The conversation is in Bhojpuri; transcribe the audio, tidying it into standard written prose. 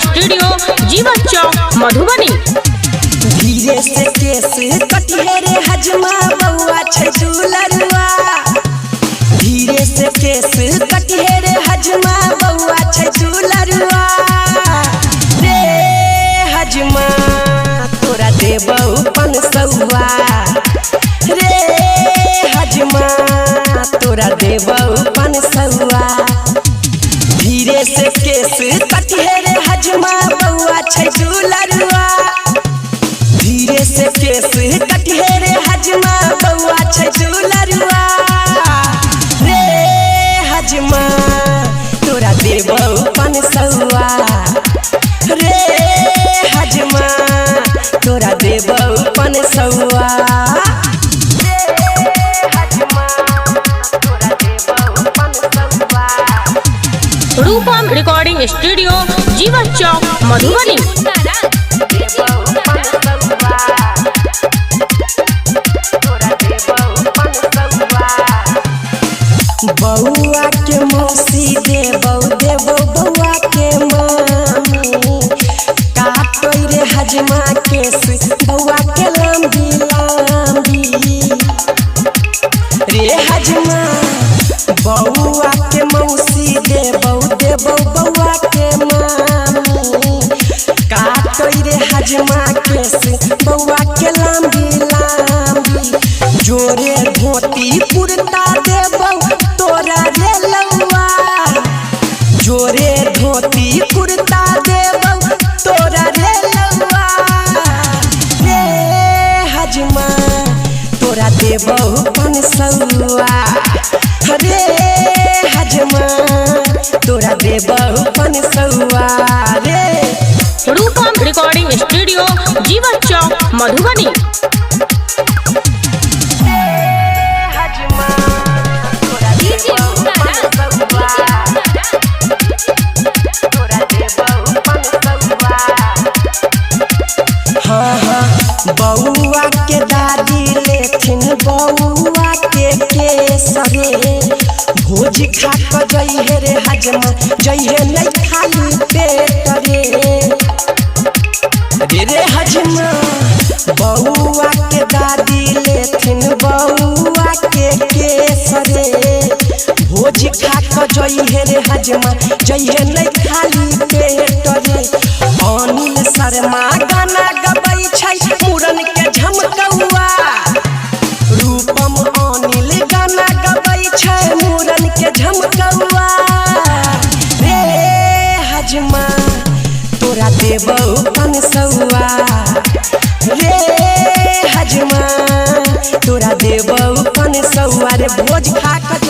स्टूडियो जीवन चौक मधुबनी। धीरे से केस कटिहे रे हजमा बउआ छै दुलरुआ। धीरे से केस कटिहे रे हजमा बउआ छै दुलरुआ। रे हजमा तोरा देबौ 500। रे हजमा तोरा देबौ 500। धीरे से केस कटिहे रे हजमा बउआ छै दुलरुआ। धीरे से केस कटिहे रे हजमा बउआ छै दुलरुआ। रे हजमा तोरा देबौ 500। रे हजमा तोरा देबौ 500। रूपम रिकॉर्डिंग स्टूडियो जीवन चौक मधुबनी। बउआ के मौसी देबौ बउआ के मामी। काटो रे हजमा केस बउआ के लंबी लंबी। रे हजमा बउआ के मौसी देबौ बउआ के मामी। काटो रे हजमा केस बउआ के लंबी लंबी। जोरे धोती कुर्ता देबौ तोरा रे लौआ। जोरे धोती कुर्ता देबौ तोरा रे लौआ। रे हजमा तोरा देबौ 500। रे हजमा तोरा देबौ 500। रे रूपम रिकॉर्डिंग स्टूडियो जीवन चौक मधुबनी। बउआ के दादी लेथिन बउआ के केसरे। भोज खा क जइहे रे हजमा जइहे नहीं खाली पेट रे। रे हजमा बउआ के दादी लेथिन बउआ के केसरे। भोज खा क जइहे रे हजमा जइहे नहीं खाली पेट रे। अनिल शर्मा गाना गबै छै मुरन के झमकौआ। रूपम अनिल गाना गबै छै मुरन के झमकौआ। रे हजमा तोरा देबौ 500। रे हजमा तोरा देबौ 500। रे भोज खा क